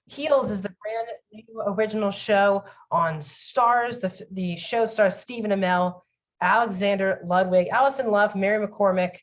Heels is the brand new original show on Starz. The show stars Stephen Amell, Alexander Ludwig, Allison Love, Mary McCormick,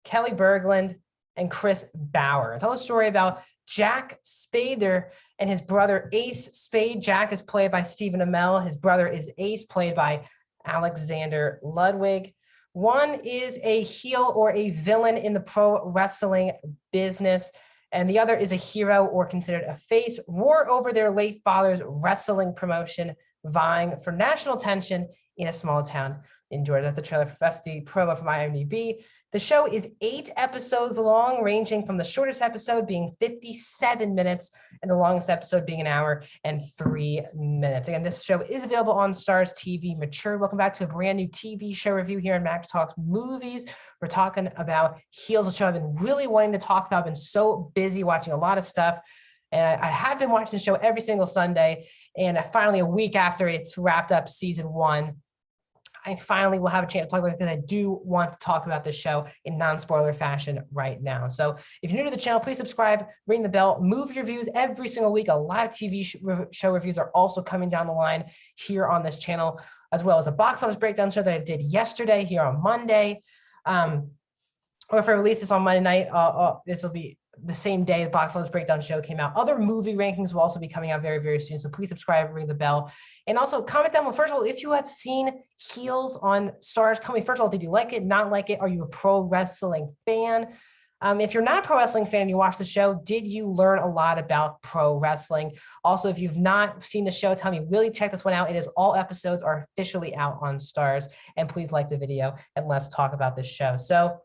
Kelly Berglund, and Chris Bauer. Tell a story about Jack Spader and his brother Ace Spade. Jack is played by Stephen Amell. His brother is Ace, played by Alexander Ludwig. One is a heel or a villain in the pro wrestling business, and the other is a hero or considered a face, war over their late father's wrestling promotion, vying for national attention in a small town in Georgia. The trailer, that's the promo from IMDb. The show is 8 episodes long, ranging from the shortest episode being 57 minutes and the longest episode being 1 hour and 3 minutes. Again, this show is available on Starz TV Mature. Welcome back to a brand new TV show review here in Max Talks Movies. We're talking about Heels, a show I've been really wanting to talk about. I've been so busy watching a lot of stuff. And I have been watching the show every single Sunday. And finally, a week after it's wrapped up season 1, I finally will have a chance to talk about it because I do want to talk about this show in non-spoiler fashion right now. So if you're new to the channel, please subscribe, ring the bell, movie reviews every single week. A lot of TV show reviews are also coming down the line here on this channel, as well as a box office breakdown show that I did yesterday here on Monday. Or if I release this on Monday night, this will be the same day the box office breakdown show came out. Other movie rankings will also be coming out very, very soon. So please subscribe, ring the bell, and also comment down below. First of all, if you have seen Heels on Starz, tell me, first of all, did you like it, not like it? Are you a pro wrestling fan? If you're not a pro wrestling fan and you watch the show, did you learn a lot about pro wrestling? Also, if you've not seen the show, tell me, really check this one out. It is all episodes are officially out on Starz. And please like the video and let's talk about this show. So,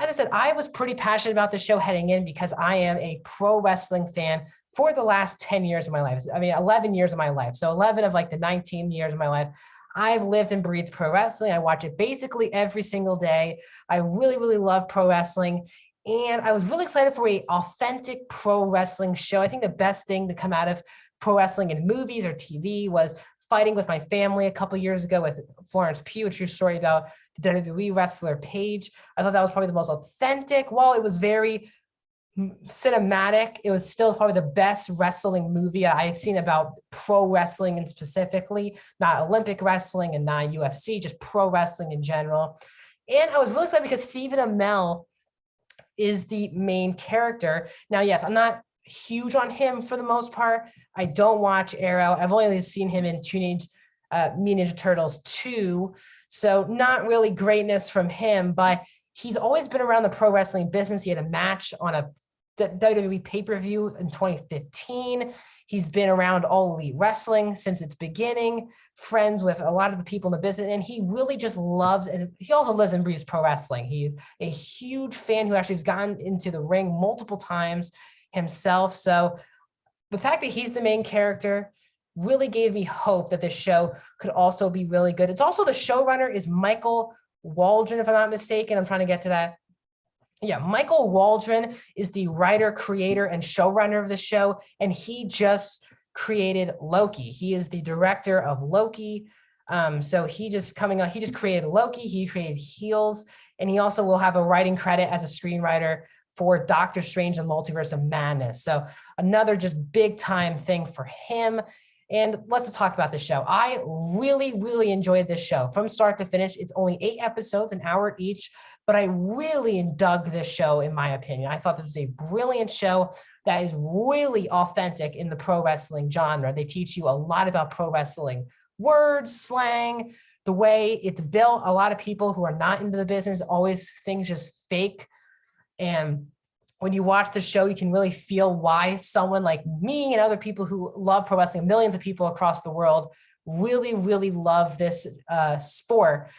as I said, I was pretty passionate about this show heading in because I am a pro wrestling fan for the last 10 years of my life. I mean, 11 years of my life. So 11 of like the 19 years of my life, I've lived and breathed pro wrestling. I watch it basically every single day. I really, really love pro wrestling. And I was really excited for an authentic pro wrestling show. I think the best thing to come out of pro wrestling in movies or TV was fighting with my family a couple years ago with Florence Pugh, a true story about the WWE wrestler Paige. I thought that was probably the most authentic. While it was very cinematic, it was still probably the best wrestling movie I've seen about pro wrestling, and specifically not Olympic wrestling and not UFC, just pro wrestling in general. And I was really excited because Stephen Amell is the main character. Now, yes, I'm not huge on him for the most part. I don't watch Arrow. I've only seen him in Teenage Mutant Ninja Turtles 2. So not really greatness from him, but he's always been around the pro wrestling business. He had a match on a WWE pay-per-view in 2015. He's been around All Elite Wrestling since its beginning, friends with a lot of the people in the business, and he really just loves, and he also lives and breathes pro wrestling. He's a huge fan who actually has gotten into the ring multiple times himself. So the fact that he's the main character really gave me hope that this show could also be really good. It's also, the showrunner is Michael Waldron, if I'm not mistaken. I'm trying to get to that. Yeah, Michael Waldron is the writer, creator, and showrunner of the show, and he just created Loki. He is the director of Loki. So he just created Loki, he created Heels, and he also will have a writing credit as a screenwriter for Doctor Strange and Multiverse of Madness. So another just big time thing for him. And let's talk about the show. I really, really enjoyed this show from start to finish. It's only 8 episodes, 1 hour each, but I really dug this show, in my opinion. I thought this was a brilliant show that is really authentic in the pro wrestling genre. They teach you a lot about pro wrestling words, slang, the way it's built. A lot of people who are not into the business always think just fake. And when you watch the show, you can really feel why someone like me and other people who love pro wrestling, millions of people across the world, really, really love this sport.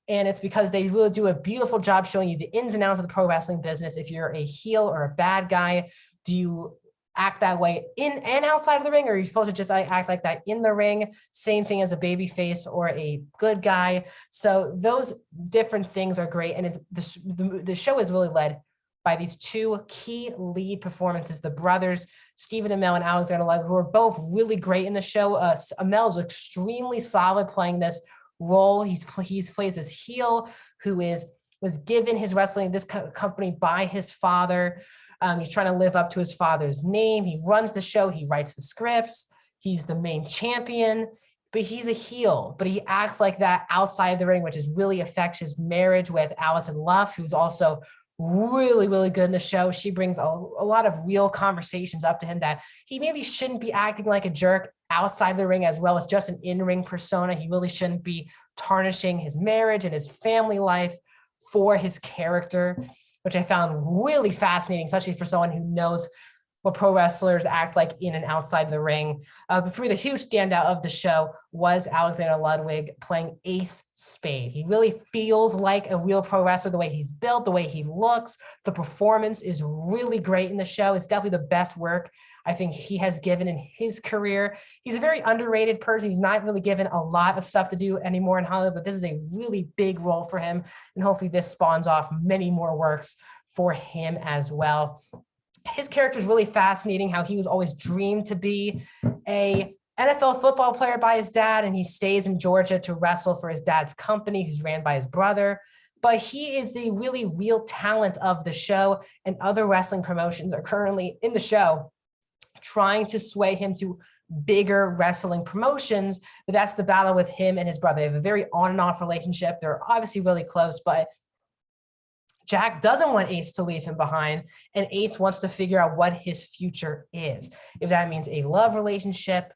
And it's because they really do a beautiful job showing you the ins and outs of the pro wrestling business. If you're a heel or a bad guy, do you act that way in and outside of the ring, or are you supposed to just act like that in the ring? Same thing as a baby face or a good guy. So those different things are great. And the show is really led by these 2 key lead performances, the brothers, Stephen Amell and Alexander Ludwig, who are both really great in the show. Amell is extremely solid playing this role. He plays this heel who was given his wrestling, this company by his father. He's trying to live up to his father's name. He runs the show. He writes the scripts. He's the main champion, but he's a heel, but he acts like that outside the ring, which is really affects his marriage with Allison Luff, who's also really, really good in the show. She brings a lot of real conversations up to him that he maybe shouldn't be acting like a jerk outside the ring as well as just an in-ring persona. He really shouldn't be tarnishing his marriage and his family life for his character, which I found really fascinating, especially for someone who knows what pro wrestlers act like in and outside the ring. But for me, the huge standout of the show was Alexander Ludwig playing Ace Spade. He really feels like a real pro wrestler, the way he's built, the way he looks. The performance is really great in the show. It's definitely the best work I think he has given in his career. He's a very underrated person. He's not really given a lot of stuff to do anymore in Hollywood, but this is a really big role for him. And hopefully this spawns off many more works for him as well. His character is really fascinating, how he was always dreamed to be a NFL football player by his dad, and he stays in Georgia to wrestle for his dad's company, who's ran by his brother. But he is the really real talent of the show, and other wrestling promotions are currently in the show trying to sway him to bigger wrestling promotions. But that's the battle with him and his brother. They have a very on and off relationship. They're obviously really close, but Jack doesn't want Ace to leave him behind, and Ace wants to figure out what his future is. If that means a love relationship,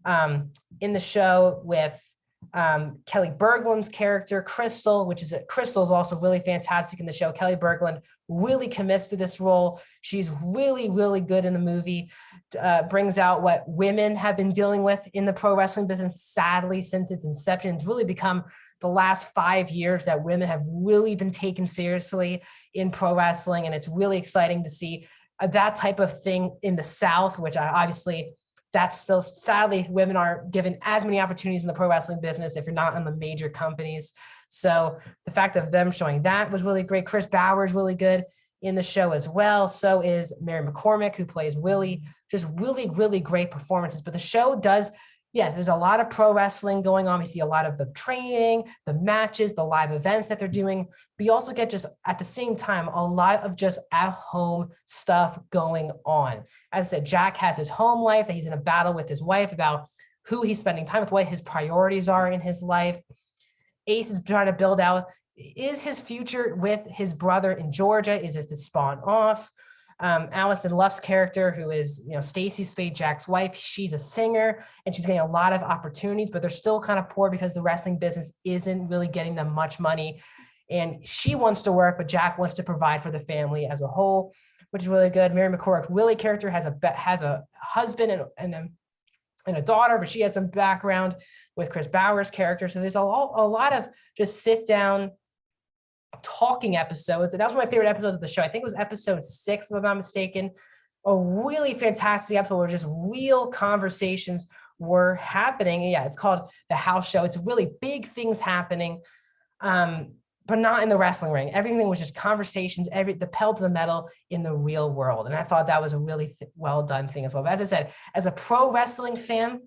in the show with Kelly Berglund's character, Crystal, Crystal is also really fantastic in the show. Kelly Berglund really commits to this role. She's really, really good in the movie, brings out what women have been dealing with in the pro wrestling business, sadly, since its inception. It's really become the last 5 years that women have really been taken seriously in pro wrestling. And it's really exciting to see that type of thing in the South, which obviously that's still, sadly, women aren't given as many opportunities in the pro wrestling business if you're not in the major companies. So the fact of them showing that was really great. Chris Bauer is really good in the show as well. So is Mary McCormick, who plays Willie. Just really, really great performances. But the show does, yes, there's a lot of pro wrestling going on. We see a lot of the training, the matches, the live events that they're doing. But you also get, just at the same time, a lot of just at-home stuff going on. As I said, Jack has his home life, that he's in a battle with his wife about who he's spending time with, what his priorities are in his life. Ace is trying to build out, is his future with his brother in Georgia? Is this to spawn off? Allison Luff's character, who is, Stacy Spade, Jack's wife, she's a singer and she's getting a lot of opportunities, but they're still kind of poor because the wrestling business isn't really getting them much money. And she wants to work, but Jack wants to provide for the family as a whole, which is really good. Mary McCormick, Willie character, has a husband and a daughter, but she has some background with Chris Bauer's character. So there's a lot of just sit down talking episodes. And that was one of my favorite episodes of the show. I think it was episode 6, if I'm not mistaken. A really fantastic episode where just real conversations were happening. And yeah, it's called The House Show. It's really big things happening, but not in the wrestling ring. Everything was just conversations, the pedal to the metal in the real world. And I thought that was a really well done thing as well. But as I said, as a pro wrestling fan,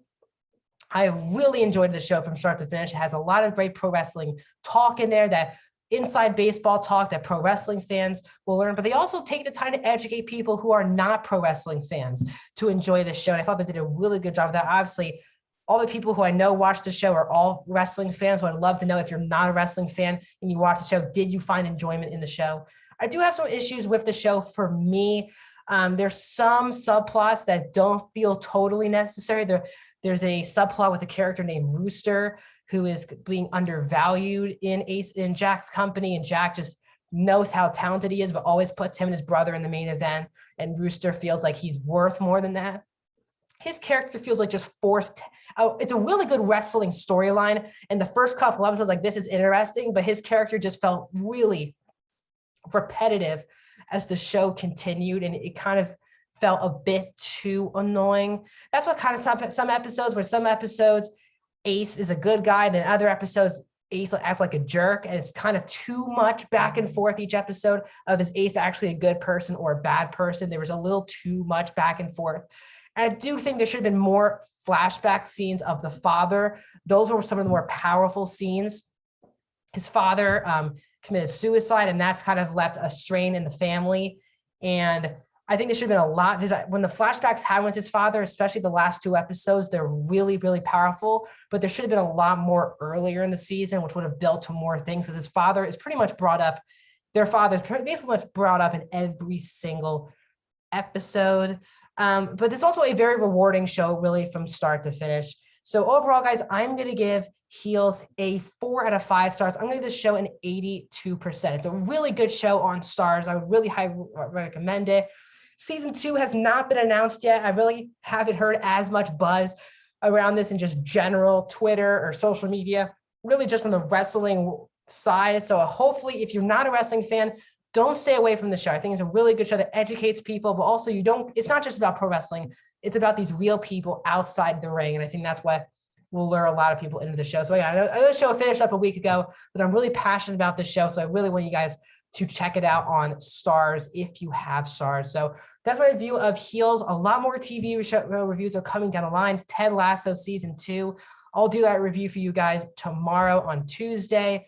I really enjoyed the show from start to finish. It has a lot of great pro wrestling talk in there, that inside baseball talk that pro wrestling fans will learn, but they also take the time to educate people who are not pro wrestling fans to enjoy this show. And I thought they did a really good job of that. Obviously, all the people who I know watch the show are all wrestling fans. So I'd love to know, if you're not a wrestling fan and you watch the show, did you find enjoyment in the show? I do have some issues with the show for me. There's some subplots that don't feel totally necessary. There's a subplot with a character named Rooster, who is being undervalued in Jack's company, and Jack just knows how talented he is, but always puts him and his brother in the main event, and Rooster feels like he's worth more than that. His character feels like just forced. It's a really good wrestling storyline, and the first couple episodes, like, this is interesting, but his character just felt really repetitive as the show continued, and it kind of felt a bit too annoying. That's what kind of some episodes Ace is a good guy, then other episodes Ace acts like a jerk, and it's kind of too much back and forth each episode of, is Ace actually a good person or a bad person? There was a little too much back and forth. And I do think there should have been more flashback scenes of the father. Those were some of the more powerful scenes. His father committed suicide, and that's kind of left a strain in the family. And I think there should have been a lot. When the flashbacks had with his father, especially the last 2 episodes, they're really, really powerful. But there should have been a lot more earlier in the season, which would have built to more things. Because his father is pretty much brought up, their father's basically much brought up in every single episode. But it's also a very rewarding show, really, from start to finish. So overall, guys, I'm going to give Heels a 4 out of 5 stars. I'm going to give this show an 82%. It's a really good show on Starz. I would really highly recommend it. Season 2 has not been announced yet. I really haven't heard as much buzz around this in just general Twitter or social media, really just from the wrestling side. So hopefully, if you're not a wrestling fan, don't stay away from the show. I think it's a really good show that educates people, but also it's not just about pro wrestling. It's about these real people outside the ring. And I think that's what will lure a lot of people into the show. So yeah, I know the show finished up a week ago, but I'm really passionate about this show. So I really want you guys to check it out on Starz if you have Starz. So that's my review of Heels. A lot more TV reviews are coming down the line. Ted Lasso season 2. I'll do that review for you guys tomorrow on Tuesday.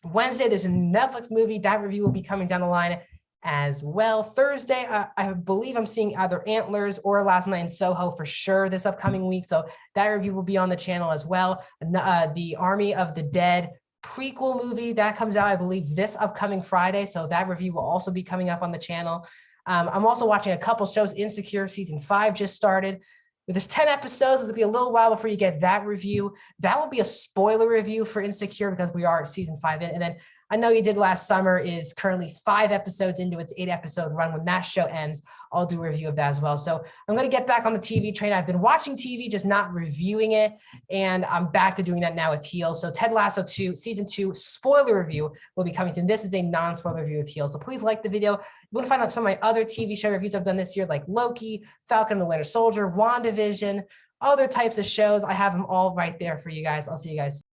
Wednesday, there's a Netflix movie. That review will be coming down the line as well. Thursday, I believe I'm seeing either Antlers or Last Night in Soho for sure this upcoming week. So that review will be on the channel as well. The Army of the Dead prequel movie that comes out, I believe, this upcoming Friday. So that review will also be coming up on the channel. I'm also watching a couple shows. Insecure season 5 just started. There's 10 episodes. It'll be a little while before you get that review. That will be a spoiler review for Insecure because we are at season 5 in. And then I Know You Did Last Summer is currently 5 episodes into its 8-episode run. When that show ends, I'll do a review of that as well. So I'm going to get back on the TV train. I've been watching TV, just not reviewing it. And I'm back to doing that now with Heels. So Ted Lasso 2, season 2, spoiler review will be coming soon. This is a non-spoiler review of Heels. So please like the video. You want to find out some of my other TV show reviews I've done this year, like Loki, Falcon and the Winter Soldier, WandaVision, other types of shows. I have them all right there for you guys. I'll see you guys.